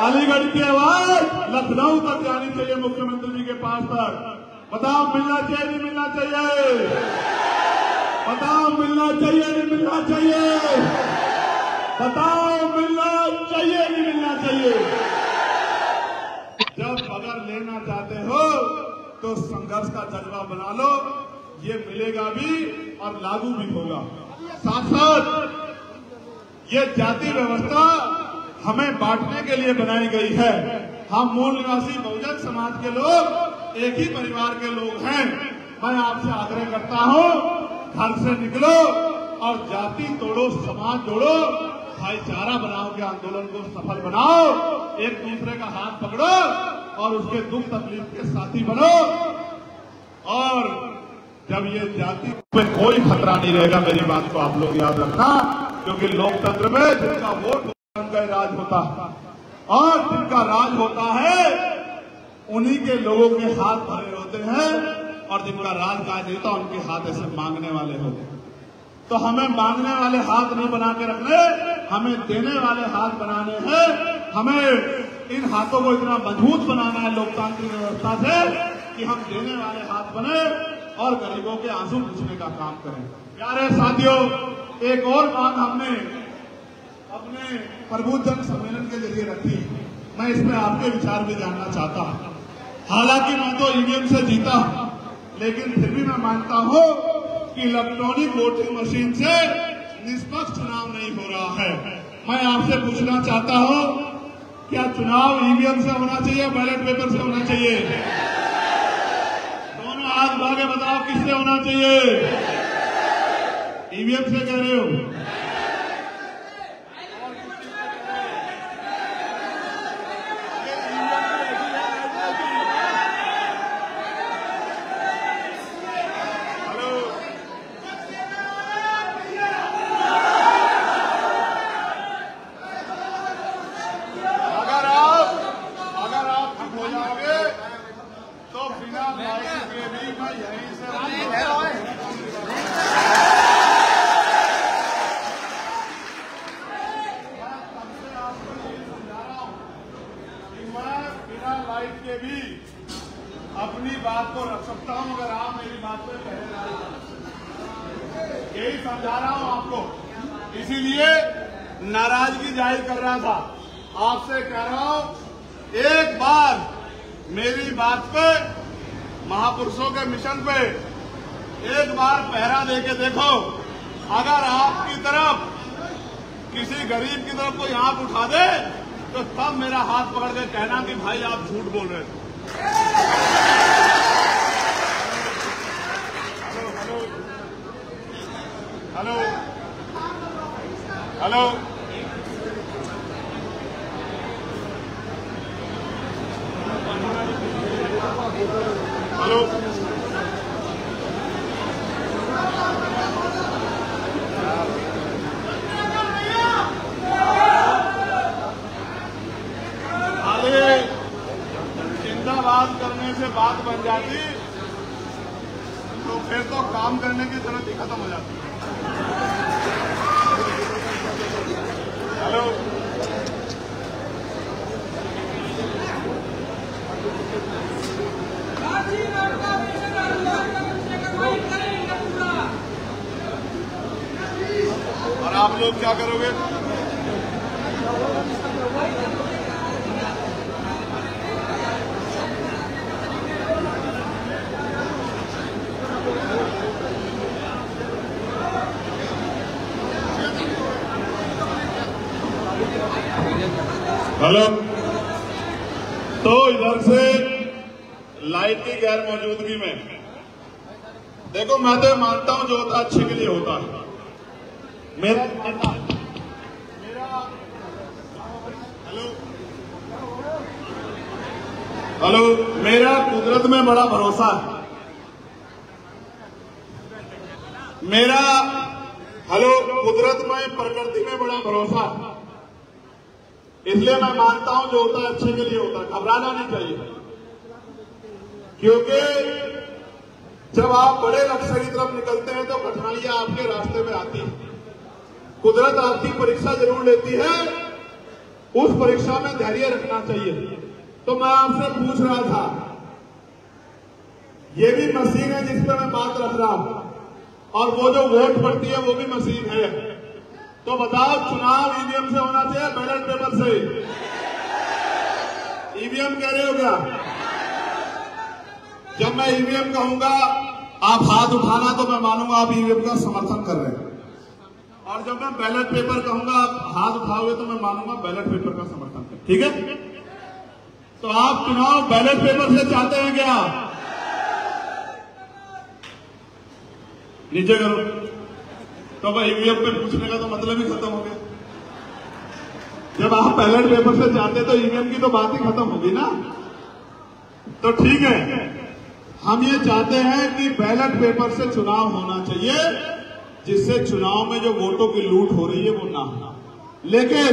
अलीगढ़ की आवाज लखनऊ तक जानी चाहिए, मुख्यमंत्री जी के पास तक। बताओ, मिलना चाहिए, नहीं मिलना चाहिए? बताओ, मिलना चाहिए, नहीं मिलना चाहिए? बताओ, मिलना चाहिए, नहीं मिलना चाहिए? जब अगर लेना चाहते हो तो संघर्ष का जज्बा बना लो, ये मिलेगा भी और लागू भी होगा। साथ साथ ये जाति व्यवस्था हमें बांटने के लिए बनाई गई है। हम मूल निवासी बहुजन समाज के लोग एक ही परिवार के लोग हैं। मैं आपसे आग्रह करता हूं, घर से निकलो और जाति तोड़ो, समाज जोड़ो, भाईचारा बनाओ के आंदोलन को सफल बनाओ, एक दूसरे का हाथ पकड़ो और उसके दुख तकलीफ के साथी बनो। और जब ये जाति पे कोई खतरा नहीं रहेगा, मेरी बात को आप लोग याद रखना, क्योंकि लोकतंत्र में जिनका वोट उनका राज होता है और जिनका राज होता है उन्हीं के लोगों के हाथ भरे होते हैं, और जिनका राज काज होता है उनके हाथ ऐसे मांगने वाले होते हैं। तो हमें मांगने वाले हाथ नहीं बना के रखने, हमें देने वाले हाथ बनाने हैं। हमें इन हाथों को इतना मजबूत बनाना है लोकतांत्रिक व्यवस्था से कि हम देने वाले हाथ बने और गरीबों के आंसू पूछने का काम करें। प्यारे साथियों, एक और बात हमने अपने प्रबुद्ध जन सम्मेलन के जरिए रखी, मैं इसमें आपके विचार भी जानना चाहता हूं। हालांकि मैं तो ईवीएम से जीता हूं, लेकिन फिर भी मैं मानता हूं कि इलेक्ट्रॉनिक वोटिंग मशीन से निष्पक्ष चुनाव नहीं हो रहा है। मैं आपसे पूछना चाहता हूं, क्या चुनाव ईवीएम से होना चाहिए, बैलेट पेपर से होना चाहिए? दोनों हाथ भागे बताओ, किससे होना चाहिए? ईवीएम से कह रहे हो? के भी अपनी बात को रख सकता हूं, अगर आप मेरी बात पे पहले यही समझा रहा हूं आपको, इसीलिए नाराजगी जाहिर कर रहा था। आपसे कह रहा हूं, एक बार मेरी बात पे, महापुरुषों के मिशन पे एक बार पहरा देके देखो, अगर आपकी तरफ किसी गरीब की तरफ कोई आंख उठा दे तो तब मेरा हाथ पकड़ के कहना कि भाई आप झूठ बोल रहे थे। हेलो हेलो हेलो जिंदाबाद करने से बात बन जाती तो फिर तो काम करने की जरूरत ही खत्म हो जाती। हेलो और आप लोग क्या करोगे? हेलो, तो इधर से लाइट की गैर मौजूदगी में देखो, मैं तो मानता हूं जो होता अच्छे के लिए होता है। हेलो, मेरा कुदरत में बड़ा भरोसा है। मेरा कुदरत में प्रकृति में बड़ा भरोसा है। इसलिए मैं मानता हूं जो होता है अच्छे के लिए होता है। घबराना नहीं चाहिए, क्योंकि जब आप बड़े लक्ष्य की तरफ निकलते हैं तो कठिनाइयां आपके रास्ते में आती हैं। कुदरत आपकी परीक्षा जरूर लेती है, उस परीक्षा में धैर्य रखना चाहिए। तो मैं आपसे पूछ रहा था, ये भी मशीन है जिस पर मैं बात रख रहा हूं, और वो जो वोट पड़ती है वो भी मशीन है। तो बताओ, चुनाव ईवीएम से होना चाहिए बैलेट पेपर से? ईवीएम कह रहे हो क्या? जब मैं ईवीएम कहूंगा आप हाथ उठाना तो मैं मानूंगा आप ईवीएम का समर्थन कर रहे हैं, और जब मैं बैलेट पेपर कहूंगा आप हाथ उठाओगे तो मैं मानूंगा बैलेट पेपर का समर्थन कर। ठीक है? तो आप चुनाव बैलेट पेपर से चाहते हैं क्या? नीचे करो। तो भाई ईवीएम पे पूछने का तो मतलब ही खत्म हो गया। जब आप बैलेट पेपर से चाहते तो ईवीएम की तो बात ही खत्म होगी ना। तो ठीक है, हम ये चाहते हैं कि बैलेट पेपर से चुनाव होना चाहिए, जिससे चुनाव में जो वोटों की लूट हो रही है वो ना हो। लेकिन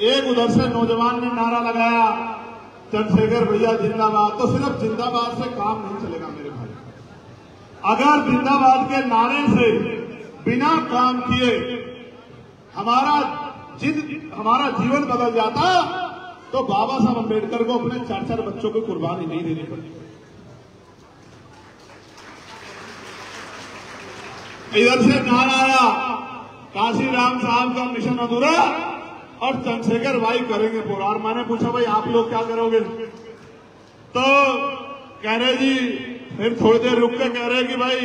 एक उधर से नौजवान ने नारा लगाया, चंद्रशेखर भैया जिंदाबाद। तो सिर्फ जिंदाबाद से काम नहीं चलेगा मेरे भाई। अगर जिंदाबाद के नारे से बिना काम किए हमारा जीवन बदल जाता तो बाबा साहब अम्बेडकर को अपने 4-4 बच्चों को कुर्बानी नहीं देनी पड़ती। इधर से नारा आया, काशीराम साहब का मिशन अधूरा और चंद्रशेखर भाई करेंगे पूरा। और मैंने पूछा भाई आप लोग क्या करोगे? तो कह रहे जी, फिर थोड़ी देर रुक के कह रहे कि भाई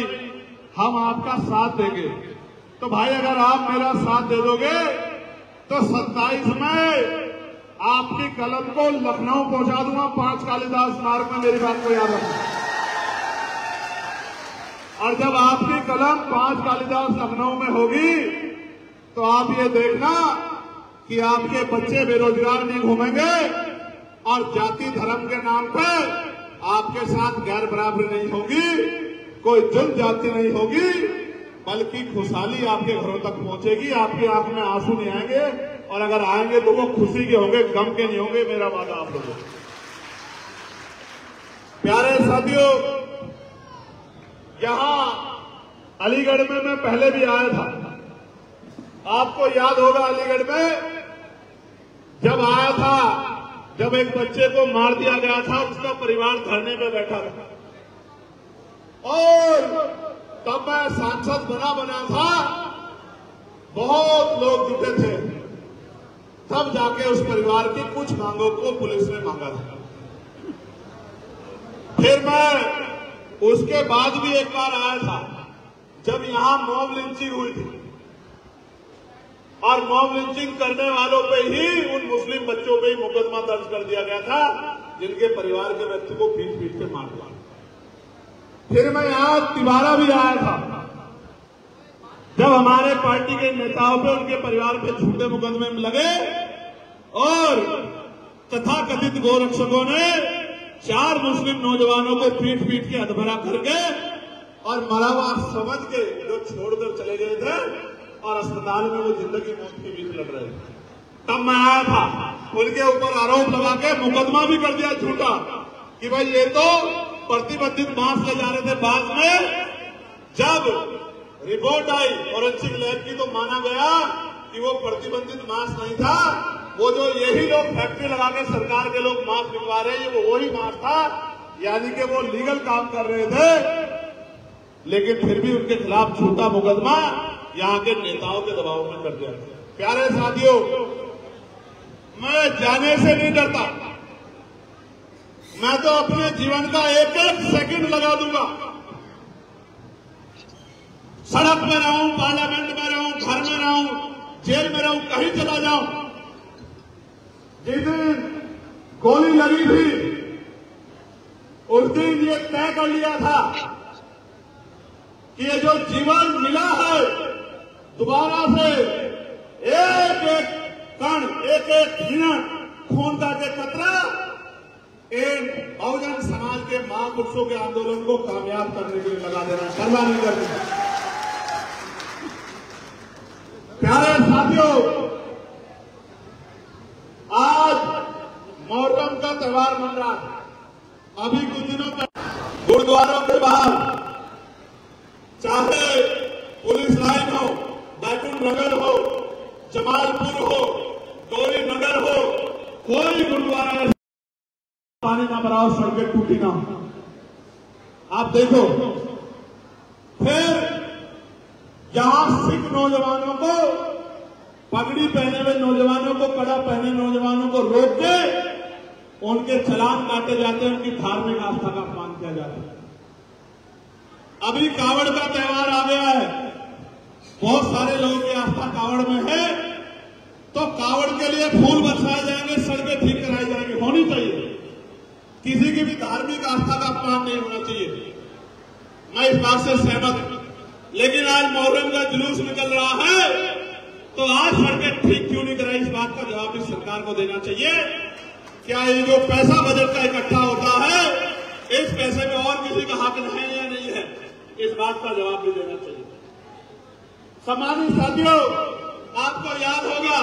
हम आपका साथ देंगे। तो भाई अगर आप मेरा साथ दे दोगे तो 27 में आपकी कलम को लखनऊ पहुंचा दूंगा, 5 कालिदास मार्ग में। मेरी बात को याद रखना। और जब आपकी कलम 5 कालिदास लखनऊ में होगी तो आप ये देखना कि आपके बच्चे बेरोजगार नहीं घूमेंगे और जाति धर्म के नाम पर आपके साथ गैर बराबरी नहीं होगी, कोई जुल्म जाति नहीं होगी, बल्कि खुशहाली आपके घरों तक पहुंचेगी। आपकी आंख में आंसू नहीं आएंगे, और अगर आएंगे तो वो खुशी के होंगे, गम के नहीं होंगे। मेरा वादा आप लोगों को। प्यारे साथियों, यहां अलीगढ़ में मैं पहले भी आया था। आपको याद होगा अलीगढ़ में जब आया था, जब एक बच्चे को मार दिया गया था, उसका परिवार धरने पे बैठा था, और तब मैं सांसद बना था, बहुत लोग जुटे थे। तब जाके उस परिवार की कुछ मांगों को पुलिस ने मांगा था। फिर मैं उसके बाद भी एक बार आया था, जब यहां मॉब लिंचिंग हुई थी और मॉब लिंचिंग करने वालों पे ही उन मुस्लिम बच्चों पे ही मुकदमा दर्ज कर दिया गया था जिनके परिवार के व्यक्ति को पीट पीट के मार दिया। फिर मैं यहां तिवारा भी आया था जब हमारे पार्टी के नेताओं पे उनके परिवार पे झूठे मुकदमे में लगे और तथाकथित गोरक्षकों ने 4 मुस्लिम नौजवानों को पीट पीट के अधभरा करके और मरावार समझ के जो छोड़कर चले गए थे और अस्पताल में वो जिंदगी मौत के बीच लड़ रहे थे। तब मैं आया था, उनके ऊपर आरोप लगा के मुकदमा भी कर दिया झूठा कि भाई ये तो प्रतिबंधित मांस ले जा रहे थे। बाद में जब रिपोर्ट आई फॉरेंसिक लैब की तो माना गया कि वो प्रतिबंधित मांस नहीं था, वो जो यही लोग फैक्ट्री लगा के सरकार के लोग मांस बिकवा रहे हैं वो वही मांस था, यानी कि वो लीगल काम कर रहे थे। लेकिन फिर भी उनके खिलाफ झूठा मुकदमा यहां के नेताओं के दबाव में कर दिया। प्यारे साथियों, मैं जाने से नहीं डरता, मैं तो अपने जीवन का एक एक सेकंड लगा दूंगा। सड़क में रहूं, पार्लियामेंट में रहूं, घर में रहूं, जेल में रहूं, कहीं चला जाऊं। जिस दिन गोली लगी थी उस दिन ये तय कर लिया था कि ये जो जीवन मिला है दोबारा से एक एक कण, एक एक मिनट खून का के कतरा इन बहुजन समाज के महापुरुषों के आंदोलन को कामयाब करने के लिए लगा देना, परवाह नहीं करनी। प्यारे साथियों, आज मुहर्रम का त्योहार मन रहा है। अभी कुछ दिनों पहले गुरुद्वारों के बाहर, चाहे पुलिस लाइन हो, बैतूल नगर हो, जमालपुर हो, गौरी नगर हो, कोई गुरुद्वारा पानी ना भरा हो, सड़कें टूटी ना हो। आप देखो, फिर यहां सिख नौजवानों को, पगड़ी पहने हुए नौजवानों को, कड़ा पहने नौजवानों को रोक के उनके चालान काटे जाते हैं, उनकी धार्मिक आस्था का अपमान किया जाता है। अभी कावड़ का त्योहार आ गया है, बहुत सारे लोगों की आस्था कावड़ में है, तो कावड़ के लिए फूल बरसाए जाएंगे, सड़कें ठीक कराई जाएंगी, होनी चाहिए। किसी की भी धार्मिक आस्था का अपमान नहीं होना चाहिए, मैं इस बात से सहमत हूं। लेकिन आज मुहर्रम का जुलूस निकल रहा है, तो आज सड़कें ठीक क्यों नहीं कराई, इस बात का जवाब इस सरकार को देना चाहिए। क्या ये जो पैसा बजट का इकट्ठा होता है, इस पैसे में और किसी का हक है या नहीं है, इस बात का जवाब भी देना चाहिए। सम्मानित साथियों, आपको याद होगा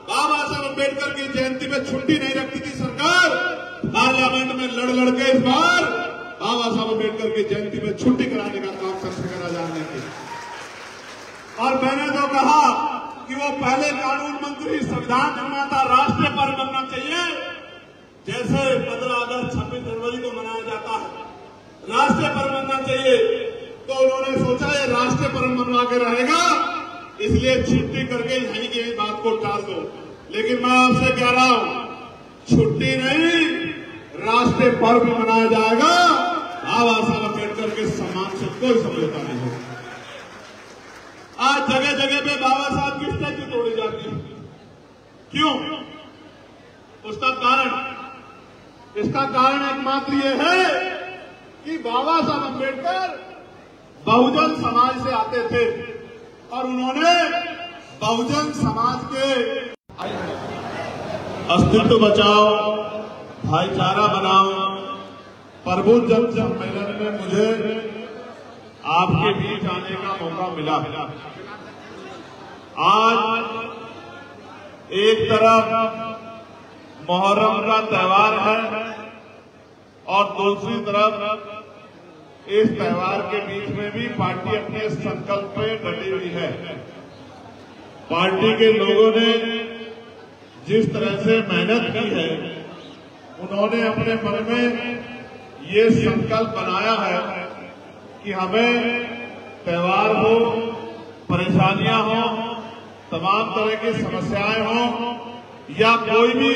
बाबा साहब अम्बेडकर की जयंती में छुट्टी नहीं रखती थी सरकार, पार्लियामेंट में लड़ लड़ के इस बार बाबा साहब अम्बेडकर की जयंती में छुट्टी कराने का काम चंद्रशेखर आजाद ने किया। और मैंने तो कहा कि वो पहले कानून मंत्री, संविधान निर्माता, राष्ट्रीय पर्व बनना चाहिए, जैसे 15 अगस्त 26 जनवरी को मनाया जाता है, राष्ट्रीय पर्व बनना चाहिए। तो उन्होंने सोचा ये राष्ट्रीय पर्व मनवा के रहेगा, इसलिए छुट्टी करके यहीं की बात को टाल दो। लेकिन मैं आपसे कह रहा हूं, छुट्टी नहीं, राष्ट्रीय पर्व भी मनाया जाएगा। बाबा साहब अम्बेडकर के सम्मान से कोई समझौता नहीं होगा। आज जगह जगह पे बाबा साहब की स्टैच्यू तोड़ी जाती है, क्यों? उसका कारण, इसका कारण एकमात्र ये है कि बाबा साहब अम्बेडकर बहुजन समाज से आते थे और उन्होंने बहुजन समाज के अस्तित्व बचाओ, भाईचारा बनाओ, प्रबुद्ध जन सम्मेलन में मुझे आपके बीच आने का मौका मिला। आज एक तरफ मुहर्रम का त्योहार है और दूसरी तरफ इस त्योहार के बीच में भी पार्टी अपने संकल्प पे डटी हुई है। पार्टी के लोगों ने जिस तरह से मेहनत की है, उन्होंने अपने मन में ये संकल्प बनाया है कि हमें त्योहार हो, परेशानियां हो, तमाम तरह की समस्याएं हो या कोई भी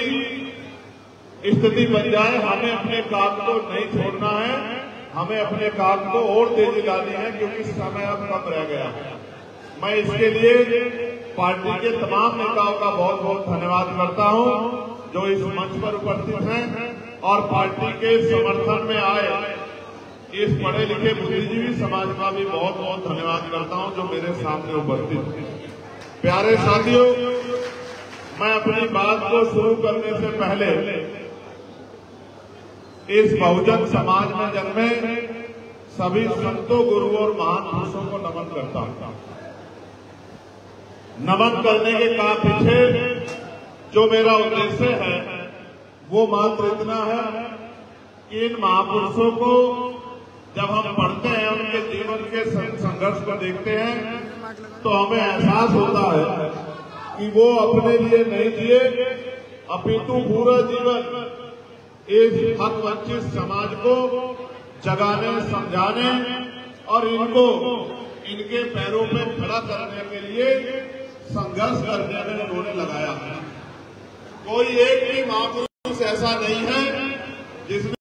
स्थिति बन जाए, हमें अपने काम को नहीं छोड़ना है, हमें अपने काम को और तेजी लानी है, क्योंकि समय अब कम रह गया है। मैं इसके लिए पार्टी के तमाम नेताओं का बहुत बहुत धन्यवाद करता हूं जो इस मंच पर उपस्थित हैं, और पार्टी के समर्थन में आए इस पढ़े लिखे बुद्धिजीवी समाज का भी बहुत बहुत धन्यवाद करता हूं जो मेरे सामने उपस्थित हैं। प्यारे साथियों, मैं अपनी बात को शुरू करने से पहले इस बहुजन समाज में जन्मे सभी संतों, गुरुओं और महान पुरुषों को नमन करता हूं। नमन करने के काम पीछे जो मेरा उद्देश्य है वो मात्र इतना है कि इन महापुरुषों को जब हम पढ़ते हैं, उनके जीवन के संघर्ष को देखते हैं, तो हमें एहसास होता है कि वो अपने लिए नहीं जिए, अपितु पूरा जीवन इस हक वंचित समाज को जगाने, समझाने और इनको इनके पैरों पे खड़ा करने के लिए संघर्ष करने में उन्होंने लगाया है। कोई एक भी महापुरुष ऐसा नहीं है जिसने